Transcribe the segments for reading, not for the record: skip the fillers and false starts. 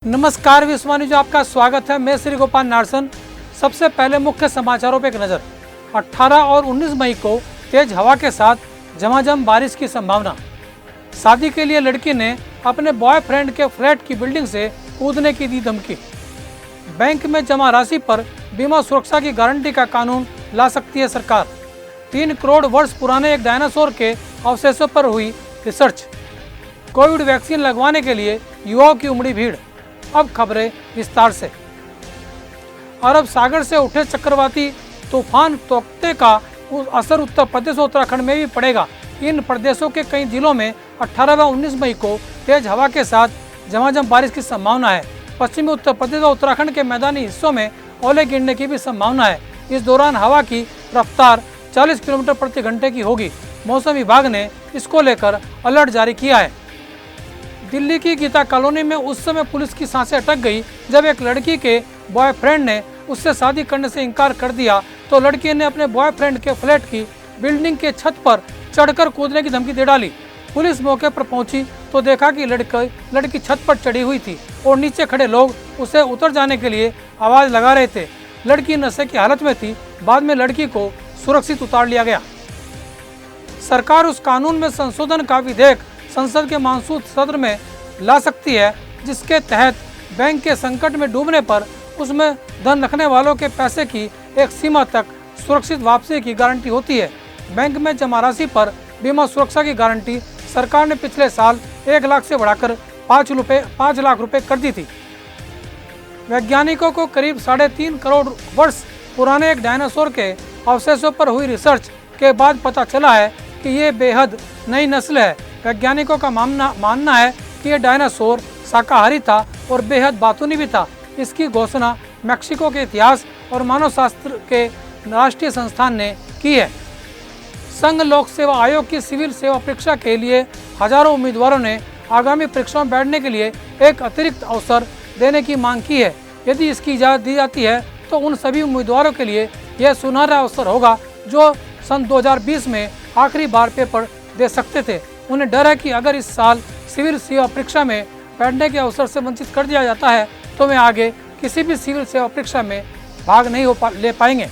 नमस्कार विश्वानी जो आपका स्वागत है। मैं श्री गोपाल नारसन। सबसे पहले मुख्य समाचारों पर एक नजर। 18 और 19 मई को तेज हवा के साथ झमाझम बारिश की संभावना। शादी के लिए लड़की ने अपने बॉयफ्रेंड के फ्लैट की बिल्डिंग से कूदने की दी धमकी। बैंक में जमा राशि पर बीमा सुरक्षा की गारंटी का कानून ला सकती है सरकार। 3 करोड़ वर्ष पुराने एक डायनासोर के अवशेषों पर हुई रिसर्च। कोविड वैक्सीन लगवाने के लिए युवाओं की उमड़ी भीड़। अब खबरें विस्तार से। अरब सागर से उठे चक्रवाती तूफान तोकते का असर उत्तर प्रदेश और उत्तराखंड में भी पड़ेगा। इन प्रदेशों के कई जिलों में 18 व 19 मई को तेज हवा के साथ झमाझम बारिश की संभावना है। पश्चिमी उत्तर प्रदेश और उत्तराखंड के मैदानी हिस्सों में ओले गिरने की भी संभावना है। इस दौरान हवा की रफ्तार 40 किलोमीटर प्रति घंटे की होगी। मौसम विभाग ने इसको लेकर अलर्ट जारी किया है। दिल्ली की गीता कॉलोनी में उस समय पुलिस की सांसें अटक गई जब एक लड़की के बॉयफ्रेंड ने उससे शादी करने से इनकार कर दिया तो लड़की ने अपने बॉयफ्रेंड के फ्लैट की बिल्डिंग के छत पर चढ़कर कूदने की धमकी दे डाली। पुलिस मौके पर पहुंची तो देखा कि लड़की छत पर चढ़ी हुई थी और नीचे खड़े लोग उसे उतर जाने के लिए आवाज लगा रहे थे। लड़की नशे की हालत में थी। बाद में लड़की को सुरक्षित उतार लिया गया। सरकार उस कानून में संशोधन का विधेयक संसद के मानसून सत्र में ला सकती है जिसके तहत बैंक के संकट में डूबने पर उसमें धन रखने वालों के पैसे की एक सीमा तक सुरक्षित वापसी की गारंटी होती है। बैंक में जमा राशि पर बीमा सुरक्षा की गारंटी सरकार ने पिछले साल 1 लाख से बढ़ाकर 5 लाख रुपए कर दी थी। वैज्ञानिकों को करीब 3.5 करोड़ वर्ष पुराने एक डायनासोर के अवशेषों पर हुई रिसर्च के बाद पता चला है कि ये बेहद नई नस्ल है। वैज्ञानिकों का मानना है कि यह डायनासोर शाकाहारी था और बेहद बातूनी भी था। इसकी घोषणा मैक्सिको के इतिहास और मानव शास्त्र के राष्ट्रीय संस्थान ने की है। संघ लोक सेवा आयोग की सिविल सेवा परीक्षा के लिए हजारों उम्मीदवारों ने आगामी परीक्षाओं में बैठने के लिए एक अतिरिक्त अवसर देने की मांग की है। यदि इसकी इजाज़त दी जाती है तो उन सभी उम्मीदवारों के लिए यह सुनहरा अवसर होगा जो सन 2020 में आखिरी बार पेपर दे सकते थे। उन्हें डर है कि अगर इस साल सिविल सेवा परीक्षा में बैठने के अवसर से वंचित कर दिया जाता है तो वे आगे किसी भी सिविल सेवा परीक्षा में भाग नहीं ले पाएंगे।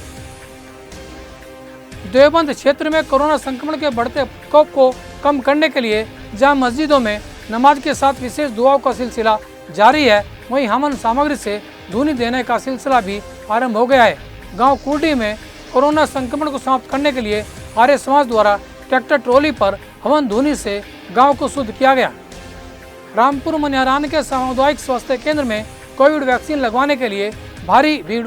देवबंद क्षेत्र में कोरोना संक्रमण के बढ़ते प्रकोप को कम करने के लिए जहां मस्जिदों में नमाज के साथ विशेष दुआओं का सिलसिला जारी है, वहीं हवन सामग्री से धूनी देने का सिलसिला भी आरंभ हो गया है। गाँव कुर्डी में कोरोना संक्रमण को समाप्त करने के लिए आर्य समाज द्वारा ट्रैक्टर ट्रॉली पर हवन धूनी से गांव को शुद्ध किया गया। रामपुर मनिहारान के सामुदायिक स्वास्थ्य केंद्र में कोविड वैक्सीन लगवाने के लिए भारी भीड़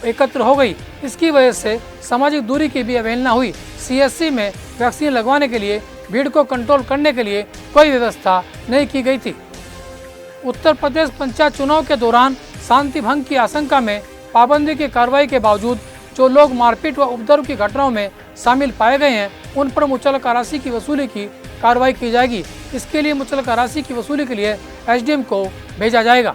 एकत्र हो गई। इसकी वजह से सामाजिक दूरी की भी अवहेलना हुई। सीएससी में वैक्सीन लगवाने के लिए भीड़ को कंट्रोल करने के लिए कोई व्यवस्था नहीं की गई थी। उत्तर प्रदेश पंचायत चुनाव के दौरान शांति भंग की आशंका में पाबंदी की कार्रवाई के बावजूद जो लोग मारपीट व उपद्रव की घटनाओं में शामिल पाए गए हैं उन पर मुचलका राशि की वसूली की कार्रवाई की जाएगी। इसके लिए मुचलका राशि की वसूली के लिए एसडीएम को भेजा जाएगा।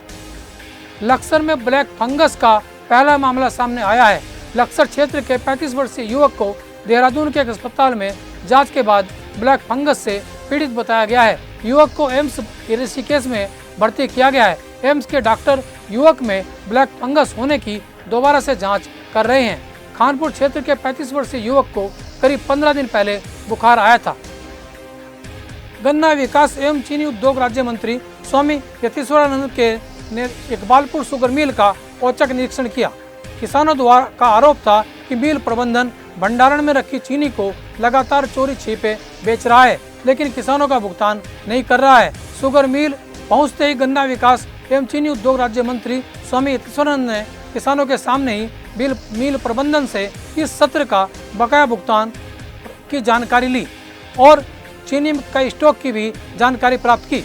लक्सर में ब्लैक फंगस का पहला मामला सामने आया है। लक्सर क्षेत्र के 35 वर्षीय युवक को देहरादून के एक अस्पताल में जांच के बाद ब्लैक फंगस से पीड़ित बताया गया है। युवक को एम्स ऋषिकेश में भर्ती किया गया है। एम्स के डॉक्टर युवक में ब्लैक फंगस होने की दोबारा से जाँच कर रहे हैं। खानपुर क्षेत्र के 35 वर्षीय युवक को करीब 15 दिन पहले बुखार आया था। गन्ना विकास एवं चीनी उद्योग राज्य मंत्री स्वामी यतीश्वरानंद के ने इकबालपुर शुगर मिल का औचक निरीक्षण किया। किसानों द्वारा का आरोप था कि मिल प्रबंधन भंडारण में रखी चीनी को लगातार चोरी छिपे बेच रहा है, लेकिन किसानों का भुगतान नहीं कर रहा है। शुगर मिल पहुंचते ही गन्ना विकास एवं चीनी उद्योग राज्य मंत्री स्वामी यतीश्वरानंद ने किसानों के सामने ही मिल प्रबंधन से इस सत्र का बकाया भुगतान की जानकारी ली और चीनी का स्टॉक की भी जानकारी प्राप्त की।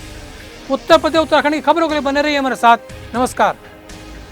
उत्तर प्रदेश उत्तराखंड की खबरों के लिए बने रहिए हमारे साथ। नमस्कार।